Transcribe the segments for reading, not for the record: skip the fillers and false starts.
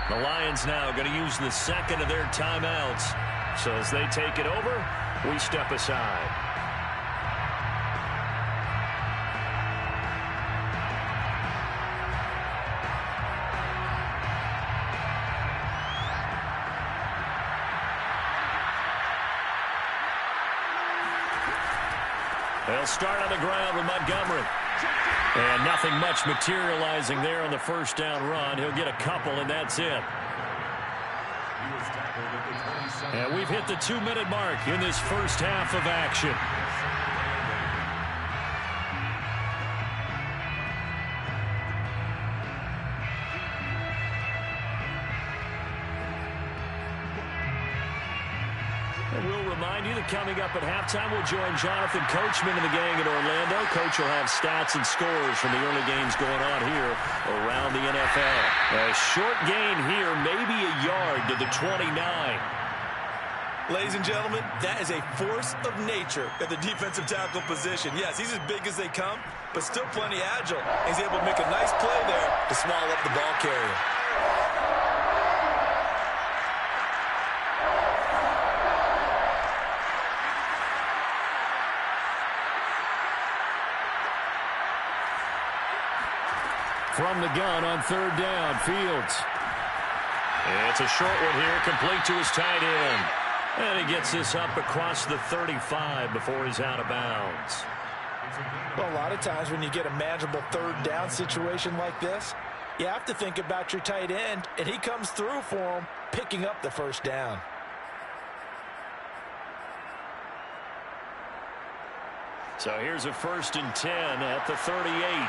The Lions now going to use the second of their timeouts. So as they take it over, we step aside. They'll start on the ground with Montgomery. And nothing much materializing there on the first down run. He'll get a couple, and that's it. And we've hit the 2-minute mark in this first half of action. And we'll remind you that coming up at halftime, we'll join Jonathan Coachman and the gang in Orlando. Coach will have stats and scores from the early games going on here around the NFL. A short gain here, maybe a yard to the 29. Ladies and gentlemen, that is a force of nature at the defensive tackle position. Yes, he's as big as they come, but still plenty agile. He's able to make a nice play there to swallow up the ball carrier. From the gun on third down, Fields. It's a short one here, complete to his tight end. And he gets this up across the 35 before he's out of bounds. Well, a lot of times when you get a manageable third down situation like this, you have to think about your tight end, and he comes through for him, picking up the first down. So here's a 1st and 10 at the 38.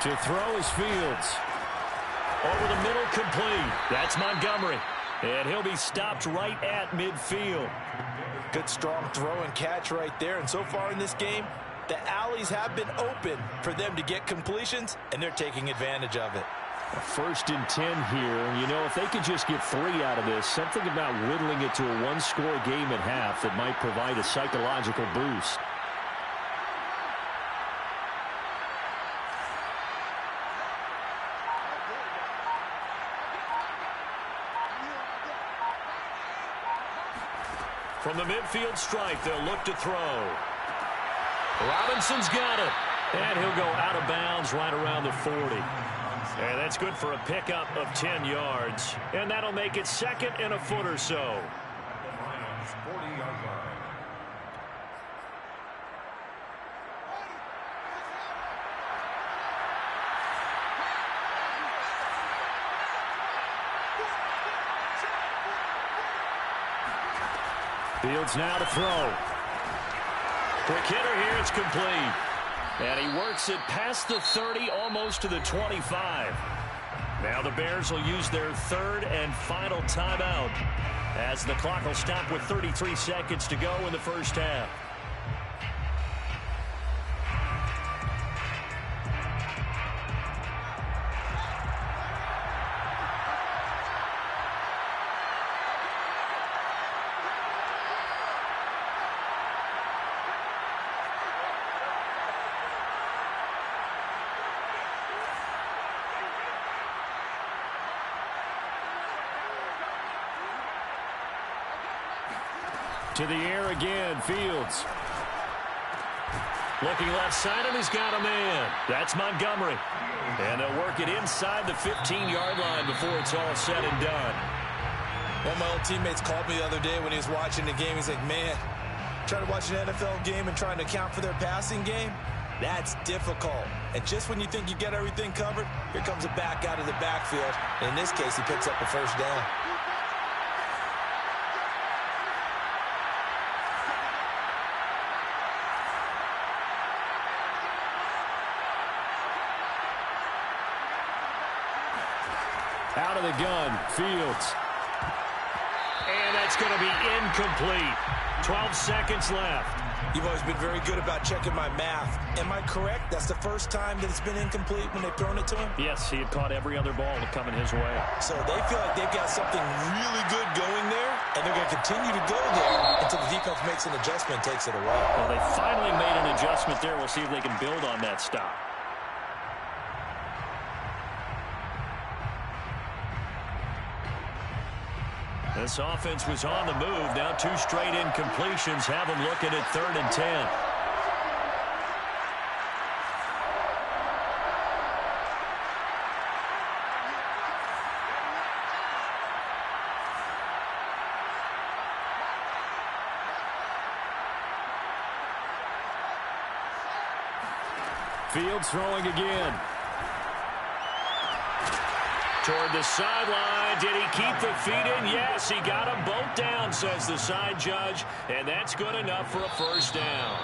To throw is Fields. Over the middle, complete. That's Montgomery. And he'll be stopped right at midfield. Good, strong throw and catch right there. And so far in this game, the alleys have been open for them to get completions, and they're taking advantage of it. A 1st and 10 here. You know, if they could just get 3 out of this, something about whittling it to a one-score game at half that might provide a psychological boost. From the midfield stripe, they'll look to throw. Robinson's got it. And he'll go out of bounds right around the 40. And that's good for a pickup of 10 yards. And that'll make it 2nd and a foot or so. Fields now to throw. Quick hitter here, it's complete. And he works it past the 30, almost to the 25. Now the Bears will use their 3rd and final timeout as the clock will stop with 33 seconds to go in the first half. To the air again, Fields. Looking left side, and he's got a man. That's Montgomery. And they'll work it inside the 15-yard line before it's all said and done. One of my old teammates called me the other day when he was watching the game. He's like, man, trying to watch an NFL game and trying to account for their passing game, that's difficult. And just when you think you get everything covered, here comes a back out of the backfield. And in this case, he picks up the first down. Out of the gun, Fields. And that's going to be incomplete. 12 seconds left. You've always been very good about checking my math. Am I correct? That's the first time that it's been incomplete when they've thrown it to him? Yes, he had caught every other ball coming his way. So they feel like they've got something really good going there, and they're going to continue to go there until the defense makes an adjustment and takes it away. Well, they finally made an adjustment adjustment there. We'll see if they can build on that stop. This offense was on the move. Now 2 straight incompletions have them looking at 3rd and 10. Fields throwing again. Toward the sideline. Did he keep the feet in? Yes, he got them both down, says the side judge. And that's good enough for a first down.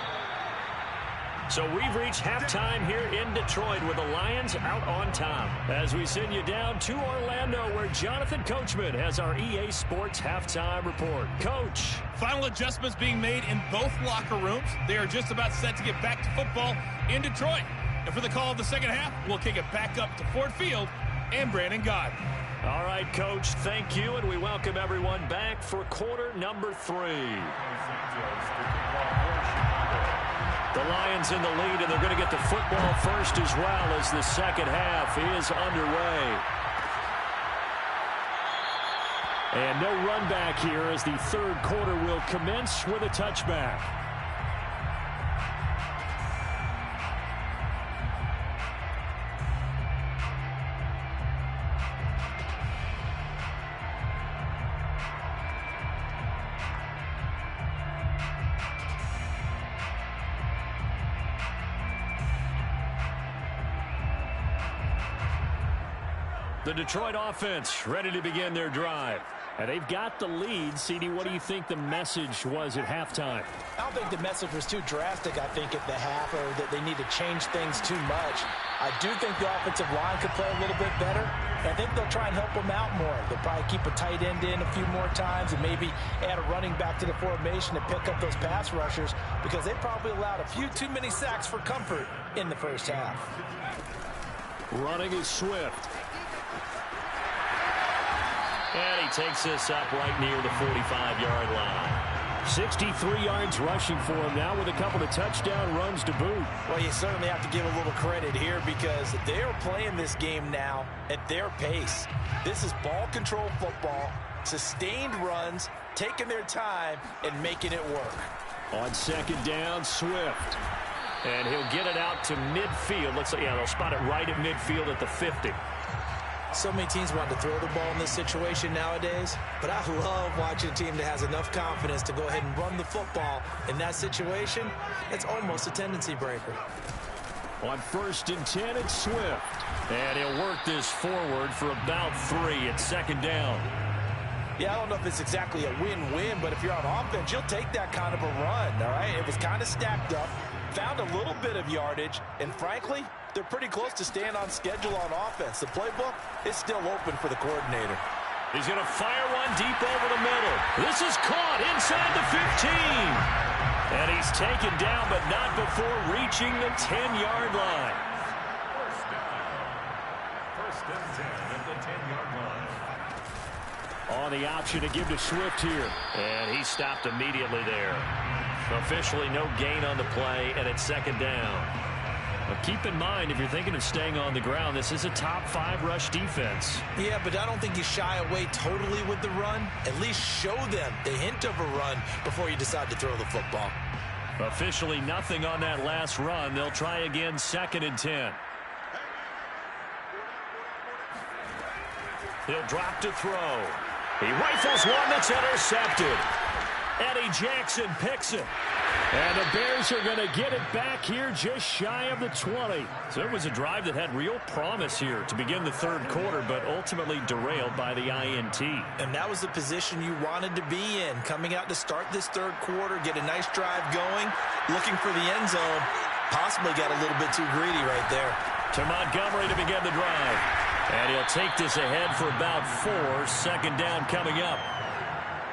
So we've reached halftime here in Detroit with the Lions out on top. As we send you down to Orlando, where Jonathan Coachman has our EA Sports halftime report. Coach. Final adjustments being made in both locker rooms. They are just about set to get back to football in Detroit. And for the call of the second half, we'll kick it back up to Ford Field and Brandon Gott. All right, Coach, thank you, and we welcome everyone back for quarter number 3. The Lions in the lead, and they're going to get the football first as well as the second half is underway. And no run back here as the third quarter will commence with a touchback. The Detroit offense ready to begin their drive. And they've got the lead. CD, what do you think the message was at halftime? I don't think the message was too drastic, I think, at the half, or that they need to change things too much. I do think the offensive line could play a little bit better. And I think they'll try and help them out more. They'll probably keep a tight end in a few more times and maybe add a running back to the formation to pick up those pass rushers, because they probably allowed a few too many sacks for comfort in the first half. Running is Swift. And he takes this up right near the 45-yard line. 63 yards rushing for him now with a couple of touchdown runs to boot. Well, you certainly have to give a little credit here, because they're playing this game now at their pace. This is ball control football, sustained runs, taking their time, and making it work. On second down, Swift. And he'll get it out to midfield. They'll spot it right at midfield at the 50. So many teams want to throw the ball in this situation nowadays, but I love watching a team that has enough confidence to go ahead and run the football. In that situation, it's almost a tendency breaker. On 1st and 10, it's Swift. And he'll work this forward for about 3 at second down. Yeah, I don't know if it's exactly a win-win, but if you're on offense, you'll take that kind of a run, all right? It was kind of stacked up, found a little bit of yardage, and frankly, they're pretty close to staying on schedule on offense. The playbook is still open for the coordinator. He's going to fire one deep over the middle. This is caught inside the 15. And he's taken down, but not before reaching the 10-yard line. First and 10 at the 10-yard line. On the option to give to Swift here. And he stopped immediately there. Officially no gain on the play, and it's second down. But keep in mind, if you're thinking of staying on the ground, this is a top 5 rush defense. Yeah, but I don't think you shy away totally with the run. At least show them the hint of a run before you decide to throw the football. Officially nothing on that last run. They'll try again, 2nd and 10. He'll drop to throw. He rifles one that's intercepted. Eddie Jackson picks it. And the Bears are going to get it back here just shy of the 20. So it was a drive that had real promise here to begin the third quarter, but ultimately derailed by the INT. And that was the position you wanted to be in, coming out to start this third quarter, get a nice drive going, looking for the end zone. Possibly got a little bit too greedy right there. To Montgomery to begin the drive. And he'll take this ahead for about 4. Second down coming up.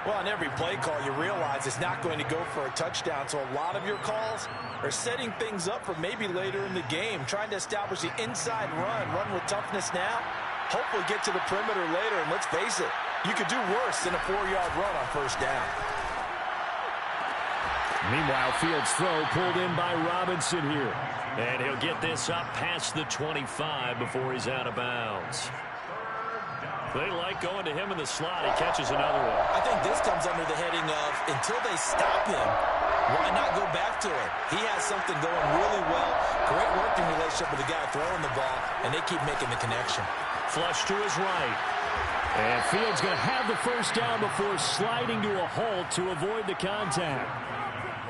Well, on every play call, you realize it's not going to go for a touchdown, so a lot of your calls are setting things up for maybe later in the game, trying to establish the inside run with toughness now, hopefully get to the perimeter later, and let's face it, you could do worse than a 4-yard run on first down. Meanwhile, Fields' throw pulled in by Robinson here. And he'll get this up past the 25 before he's out of bounds. They like going to him in the slot. He catches another one. I think this comes under the heading of, until they stop him, why not go back to it? He has something going really well. Great working relationship with the guy throwing the ball, and they keep making the connection. Flush to his right. And Fields going to have the first down before sliding to a halt to avoid the contact.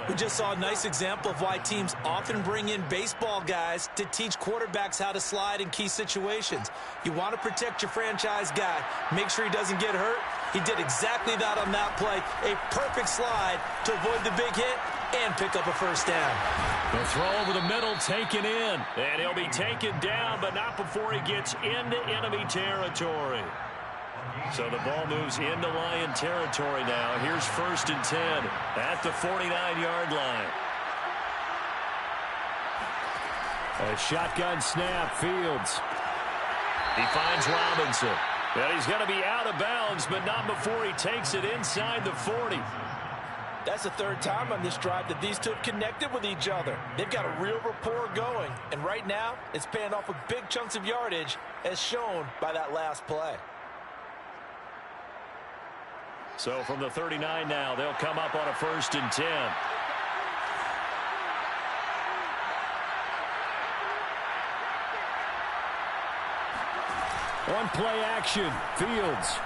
We just saw a nice example of why teams often bring in baseball guys to teach quarterbacks how to slide in key situations. You want to protect your franchise guy. Make sure he doesn't get hurt. He did exactly that on that play. A perfect slide to avoid the big hit and pick up a first down. The throw over the middle taken in. And he'll be taken down, but not before he gets into enemy territory. So the ball moves into Lion territory now. Here's 1st and 10 at the 49-yard line. A shotgun snap, Fields. He finds Robinson. And he's going to be out of bounds, but not before he takes it inside the 40. That's the third time on this drive that these two have connected with each other. They've got a real rapport going. And right now, it's paying off with big chunks of yardage, as shown by that last play. So from the 39 now, they'll come up on a 1st and 10. On play action, Fields.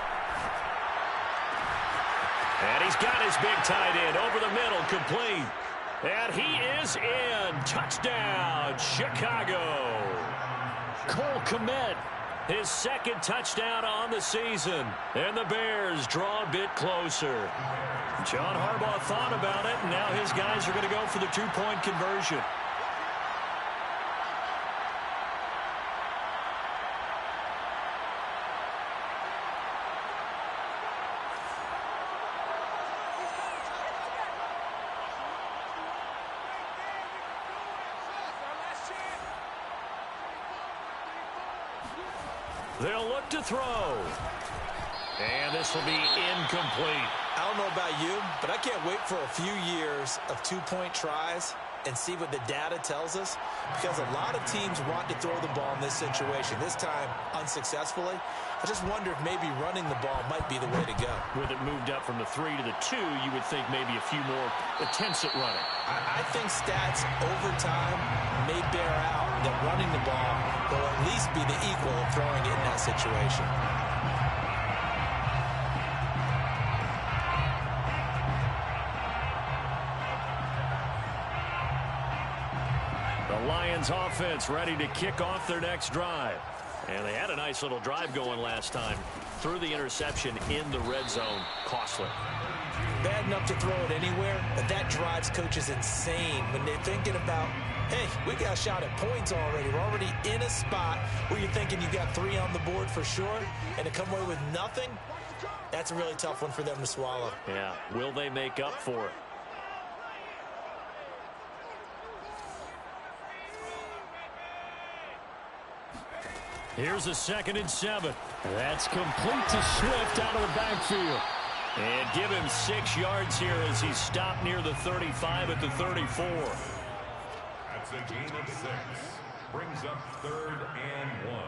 And he's got his big tight end over the middle, complete. And he is in. Touchdown, Chicago. Cole Kmet, his 2nd touchdown on the season. And the Bears draw a bit closer. John Harbaugh thought about it, and now his guys are going to go for the 2-point conversion. They'll look to throw. And this will be incomplete. I don't know about you, but I can't wait for a few years of 2-point tries and see what the data tells us, because a lot of teams want to throw the ball in this situation. This time, unsuccessfully. I just wonder if maybe running the ball might be the way to go. With it moved up from the 3 to the 2, you would think maybe a few more attempts at running. I think stats over time may bear out that running the ball will at least be the equal of throwing it in that situation. The Lions offense ready to kick off their next drive. And they had a nice little drive going last time. Threw the interception in the red zone. Costly. Bad enough to throw it anywhere, but that drives coaches insane when they're thinking about, hey, we got a shot at points already. We're already in a spot where you're thinking you got 3 on the board for sure, and to come away with nothing, that's a really tough one for them to swallow. Yeah, will they make up for it? Here's a 2nd and 7. That's complete to Swift out of the backfield. And give him 6 yards here as he's stopped near the 35 at the 34. That's a gain of 6. Brings up 3rd and 1.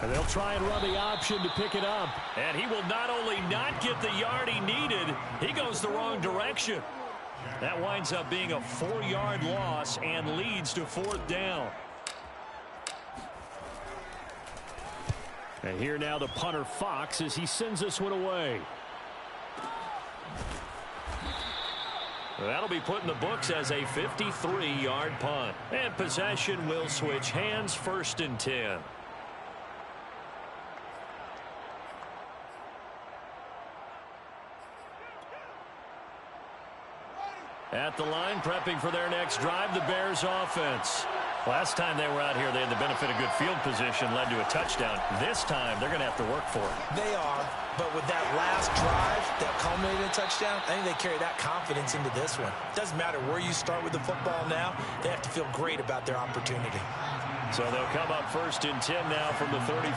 And they'll try and run the option to pick it up. And he will not only not get the yard he needed, he goes the wrong direction. That winds up being a 4-yard loss and leads to 4th down. And here now the punter Fox as he sends this one away. That'll be put in the books as a 53-yard punt. And possession will switch hands, 1st and 10. At the line, prepping for their next drive, the Bears offense. Last time they were out here, they had the benefit of good field position, led to a touchdown. This time, they're going to have to work for it. They are, but with that last drive that culminated in a touchdown, I think they carry that confidence into this one. It doesn't matter where you start with the football now. They have to feel great about their opportunity. So they'll come up 1st and 10 now from the 33.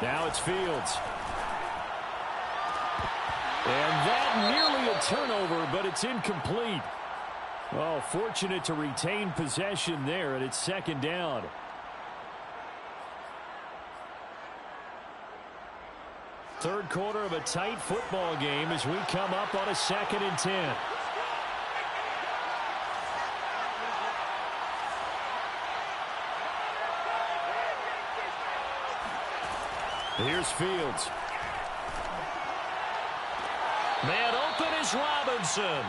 Now it's Fields. And that nearly a turnover, but it's incomplete. Oh, fortunate to retain possession there, and it's second down. Third quarter of a tight football game as we come up on a 2nd and 10. Here's Fields. Man open is Robinson.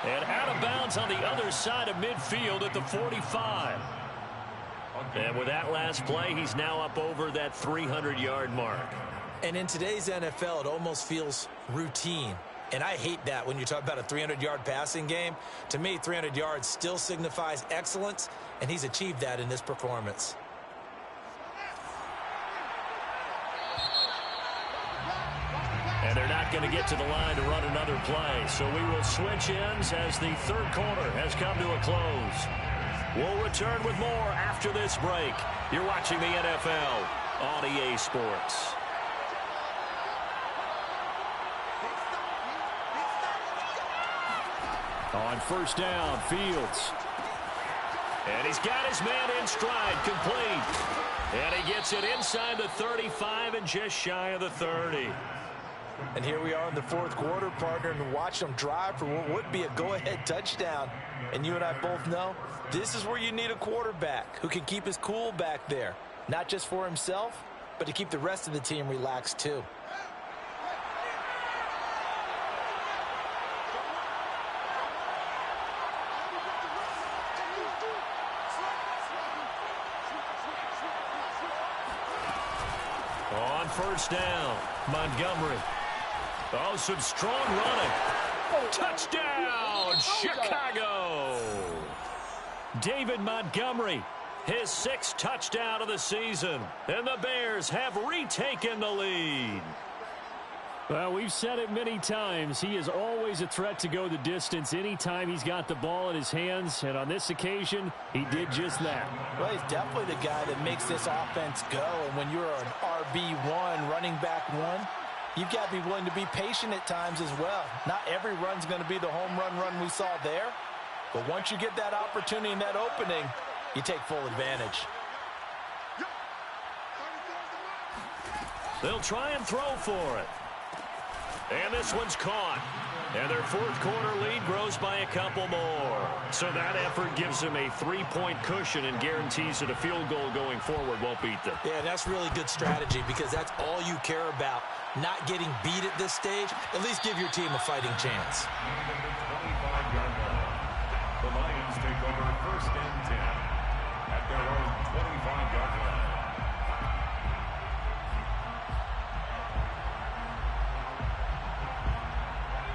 And out of bounds on the other side of midfield at the 45. And with that last play, he's now up over that 300-yard mark. And in today's NFL, it almost feels routine. And I hate that when you talk about a 300-yard passing game. To me, 300 yards still signifies excellence, and he's achieved that in this performance. And they're not going to get to the line to run another play. So we will switch ends as the third quarter has come to a close. We'll return with more after this break. You're watching the NFL on EA Sports. On first down, Fields. And he's got his man in stride, complete. And he gets it inside the 35 and just shy of the 30. And here we are in the fourth quarter, partner, and watch them drive for what would be a go-ahead touchdown. And you and I both know this is where you need a quarterback who can keep his cool back there. Not just for himself, but to keep the rest of the team relaxed too. On first down, Montgomery. Oh, some strong running. Touchdown, Chicago! David Montgomery, his 6th touchdown of the season. And the Bears have retaken the lead. Well, we've said it many times. He is always a threat to go the distance anytime he's got the ball in his hands. And on this occasion, he did just that. Well, he's definitely the guy that makes this offense go. And when you're an RB1, running back one, you've got to be willing to be patient at times as well. Not every run's going to be the home run we saw there. But once you get that opportunity and that opening, you take full advantage. They'll try and throw for it. And this one's caught. And their fourth quarter lead grows by a couple more. So that effort gives them a 3-point cushion and guarantees that a field goal going forward won't beat them. Yeah, that's really good strategy because that's all you care about. Not getting beat at this stage. At least give your team a fighting chance. The Lions take over first and 10 at their own 25-yard line.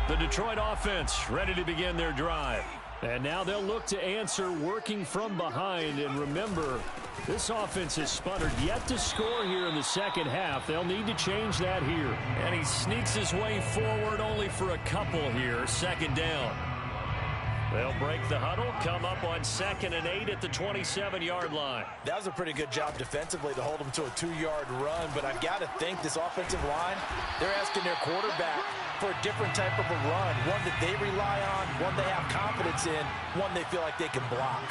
The Detroit offense ready to begin their drive. And now they'll look to answer working from behind. And remember, this offense has sputtered yet to score here in the second half. They'll need to change that here. And he sneaks his way forward only for a couple here. Second down. They'll break the huddle, come up on 2nd and 8 at the 27-yard line. That was a pretty good job defensively to hold them to a 2-yard run, but I've got to think this offensive line, they're asking their quarterback for a different type of a run, one that they rely on, one they have confidence in, one they feel like they can block.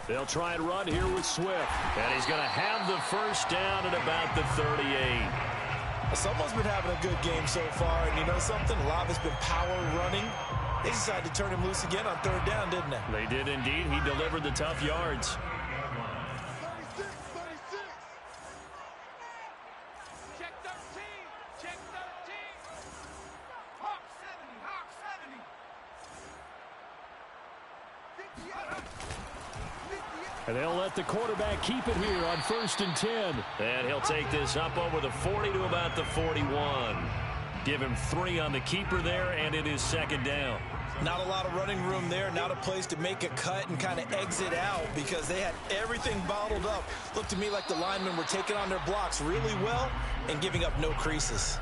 They'll try and run here with Swift, and he's going to have the first down at about the 38. Someone's been having a good game so far, and you know something? A lot of it's been power running. They decided to turn him loose again on third down, didn't they? They did indeed. He delivered the tough yards. 36, 36. Check 13. Check 13. Hawk 70. Hawk 70. 58. And they'll let the quarterback keep it here on 1st and 10. And he'll take this up over the 40 to about the 41. Give him 3 on the keeper there, and it is second down. Not a lot of running room there, not a place to make a cut and kind of exit out because they had everything bottled up. Looked to me like the linemen were taking on their blocks really well and giving up no creases.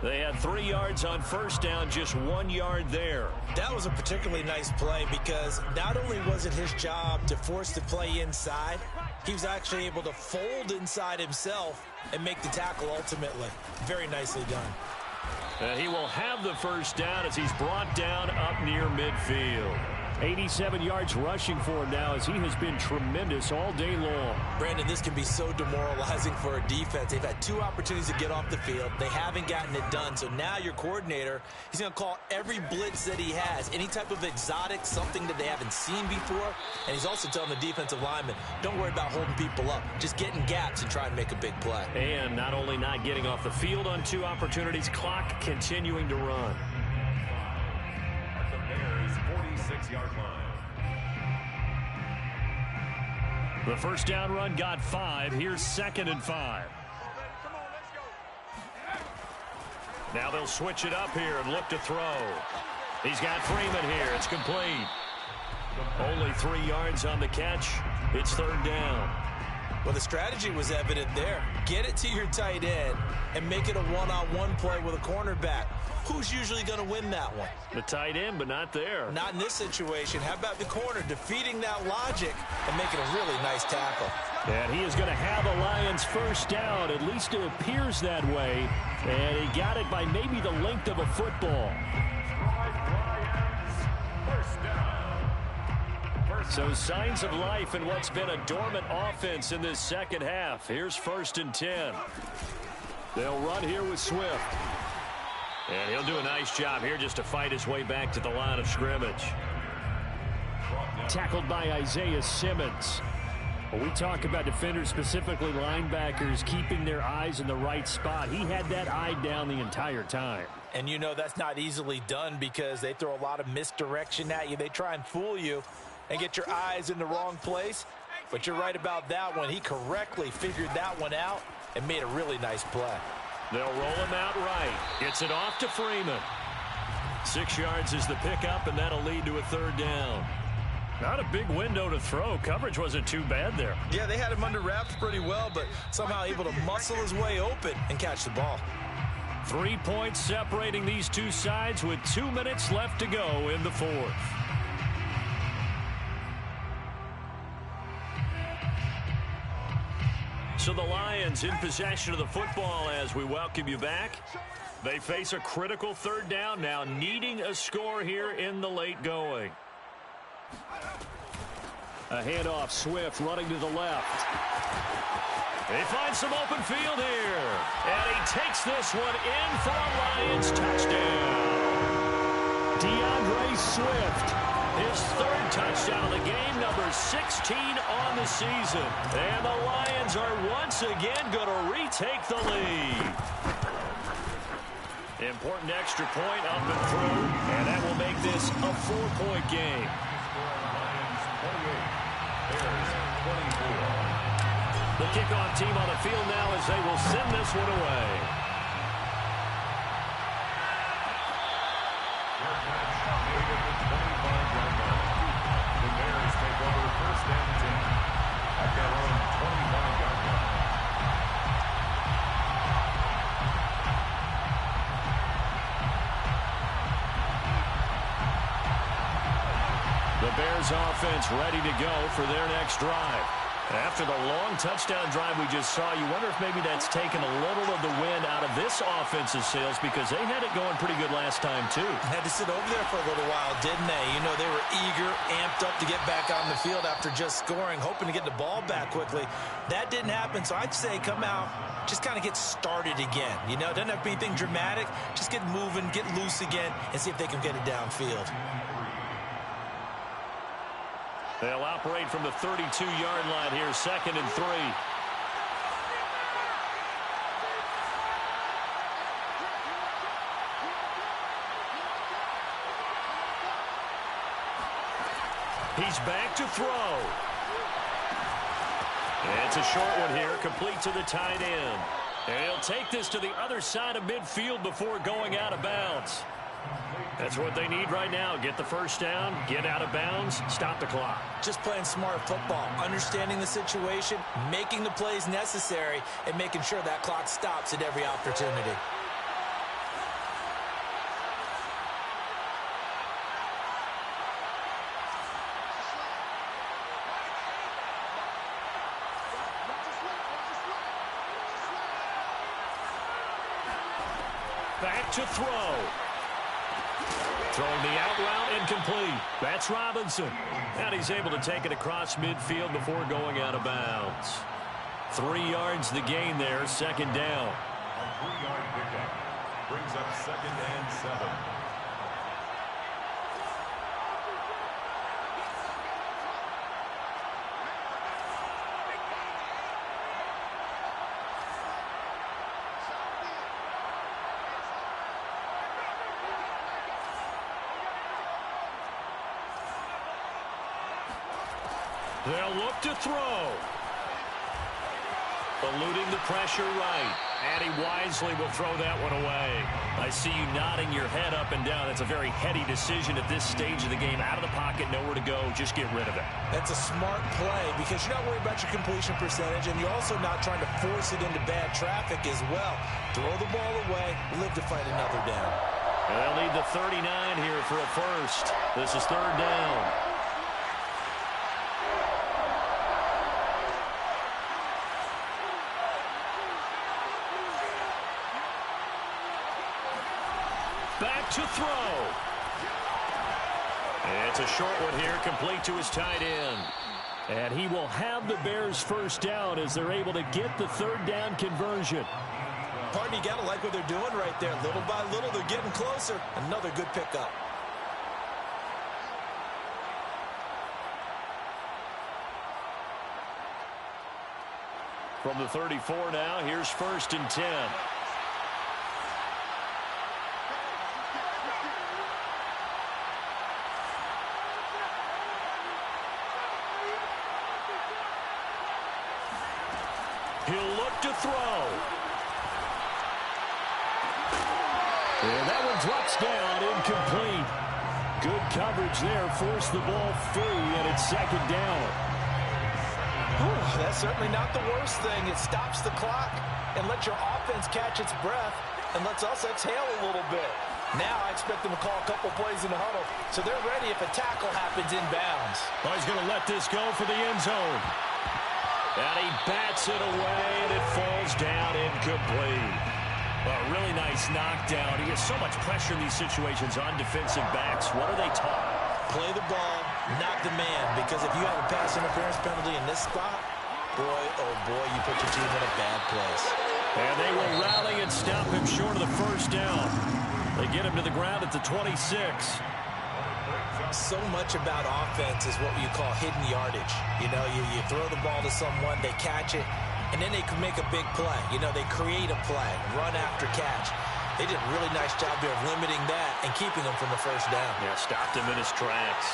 They had 3 yards on first down, just 1 yard there. That was a particularly nice play because not only was it his job to force the play inside, he was actually able to fold inside himself and make the tackle ultimately. Very nicely done. He will have the first down as he's brought down up near midfield. 87 yards rushing for him now as he has been tremendous all day long. Brandon, this can be so demoralizing for a defense. They've had 2 opportunities to get off the field. They haven't gotten it done. So now your coordinator, he's going to call every blitz that he has, any type of exotic, something that they haven't seen before. And he's also telling the defensive lineman, don't worry about holding people up. Just get in gaps and try to make a big play. And not only not getting off the field on 2 opportunities, clock continuing to run. 46-yard line. The first down run got 5. Here's 2nd and 5. Now they'll switch it up here and look to throw. He's got Freeman here. It's complete. Only 3 yards on the catch. It's 3rd down. Well, the strategy was evident there. Get it to your tight end and make it a one-on-one play with a cornerback. Who's usually going to win that one? The tight end, but not there. Not in this situation. How about the corner defeating that logic and making a really nice tackle? And he is going to have a Lions first down. At least it appears that way. And he got it by maybe the length of a football. So signs of life in what's been a dormant offense in this second half. Here's 1st and 10. They'll run here with Swift. And he'll do a nice job here just to fight his way back to the line of scrimmage. Tackled by Isaiah Simmons. When we talk about defenders, specifically linebackers, keeping their eyes in the right spot, he had that eye down the entire time. And you know that's not easily done because they throw a lot of misdirection at you. They try and fool you and get your eyes in the wrong place. But you're right about that one. He correctly figured that one out and made a really nice play. They'll roll him out right. Gets it off to Freeman. 6 yards is the pickup, and that'll lead to a 3rd down. Not a big window to throw. Coverage wasn't too bad there. Yeah, they had him under wraps pretty well, but somehow able to muscle his way open and catch the ball. 3 points separating these two sides with 2 minutes left to go in the 4th. So the Lions in possession of the football as we welcome you back. They face a critical 3rd down now, needing a score here in the late going. A handoff, Swift running to the left. They find some open field here. And he takes this one in for a Lions touchdown. DeAndre Swift. His 3rd touchdown of the game, number 16 on the season. And the Lions are once again going to retake the lead. Important extra point up and through, and that will make this a 4-point game. The kickoff team on the field now as they will send this one away. The Bears offense ready to go for their next drive. After the long touchdown drive we just saw, you wonder if maybe that's taken a little of the wind out of this offense's sails because they had it going pretty good last time, too. Had to sit over there for a little while, didn't they? You know, they were eager, amped up to get back on the field after just scoring, hoping to get the ball back quickly. That didn't happen, so I'd say come out, just kind of get started again. You know, it doesn't have to be anything dramatic. Just get moving, get loose again, and see if they can get it downfield. They'll operate from the 32-yard line here, 2nd and 3. He's back to throw. And it's a short one here, complete to the tight end. And he'll take this to the other side of midfield before going out of bounds. That's what they need right now. Get the first down, get out of bounds, stop the clock. Just playing smart football, understanding the situation, making the plays necessary, and making sure that clock stops at every opportunity. Back to throw. Throwing the out route incomplete. That's Robinson. And he's able to take it across midfield before going out of bounds. 3 yards the gain there, second down. A 3-yard pickup brings up 2nd and 7. They'll look to throw. Eluding the pressure right. And he wisely will throw that one away. I see you nodding your head up and down. That's a very heady decision at this stage of the game. Out of the pocket, nowhere to go. Just get rid of it. That's a smart play because you're not worried about your completion percentage, and you're also not trying to force it into bad traffic as well. Throw the ball away, live to fight another down. And they'll need the 39 here for a first. This is third down. Back to throw. It's a short one here, complete to his tight end. And he will have the Bears first down as they're able to get the third down conversion. Pardon, you got to like what they're doing right there. Little by little, they're getting closer. Another good pickup. From the 34 now, here's 1st and 10. He'll look to throw. And that one drops down, incomplete. Good coverage there, forced the ball free, and it's second down. That's certainly not the worst thing. It stops the clock and lets your offense catch its breath and lets us exhale a little bit. Now I expect them to call a couple plays in the huddle, so they're ready if a tackle happens inbounds. Oh, he's going to let this go for the end zone. And he bats it away, and it falls down incomplete. A really nice knockdown. He has so much pressure in these situations on defensive backs. What are they taught? Play the ball, not the man, because if you have a pass interference penalty in this spot, boy, oh boy, you put your team in a bad place. And they will rally and stop him short of the first down. They get him to the ground at the 26. So much about offense is what you call hidden yardage. You know, you throw the ball to someone, they catch it, and then they can make a big play. You know, they create a play, run after catch. They did a really nice job there of limiting that and keeping him from the first down. Yeah, stopped him in his tracks.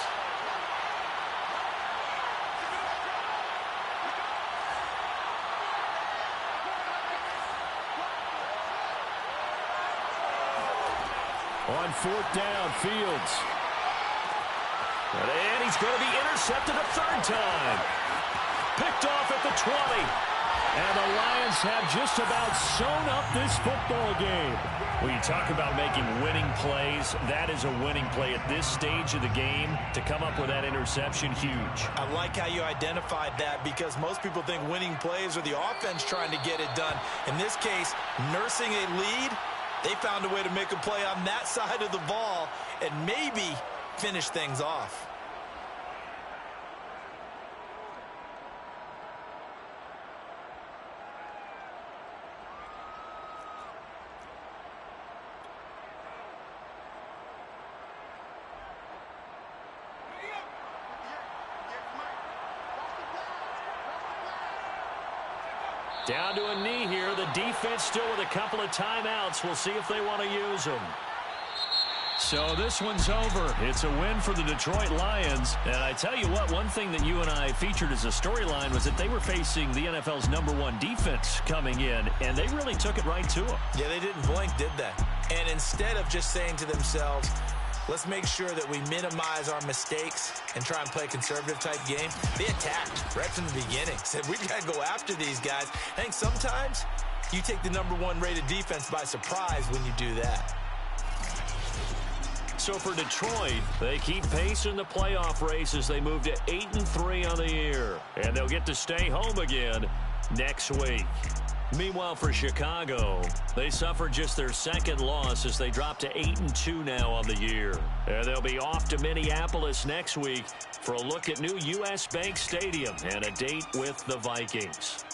On 4th down, Fields. And he's going to be intercepted a third time. Picked off at the 20. And the Lions have just about sewn up this football game. When you talk about making winning plays, that is a winning play at this stage of the game. To come up with that interception, huge. I like how you identified that because most people think winning plays are the offense trying to get it done. In this case, nursing a lead, they found a way to make a play on that side of the ball and maybe finish things off. Down to a knee here. The defense still with a couple of timeouts. We'll see if they want to use them. So this one's over. It's a win for the Detroit Lions. And I tell you what, one thing that you and I featured as a storyline was that they were facing the NFL's #1 defense coming in, and they really took it right to them. Yeah, they didn't blink, did they? And instead of just saying to themselves, let's make sure that we minimize our mistakes and try and play a conservative-type game, they attacked right from the beginning. Said, we got to go after these guys. I think sometimes you take the #1 rated defense by surprise when you do that. So for Detroit, they keep pace in the playoff race as they move to 8-3 on the year. And they'll get to stay home again next week. Meanwhile, for Chicago, they suffered just their second loss as they dropped to 8-2 now on the year. And they'll be off to Minneapolis next week for a look at new U.S. Bank Stadium and a date with the Vikings.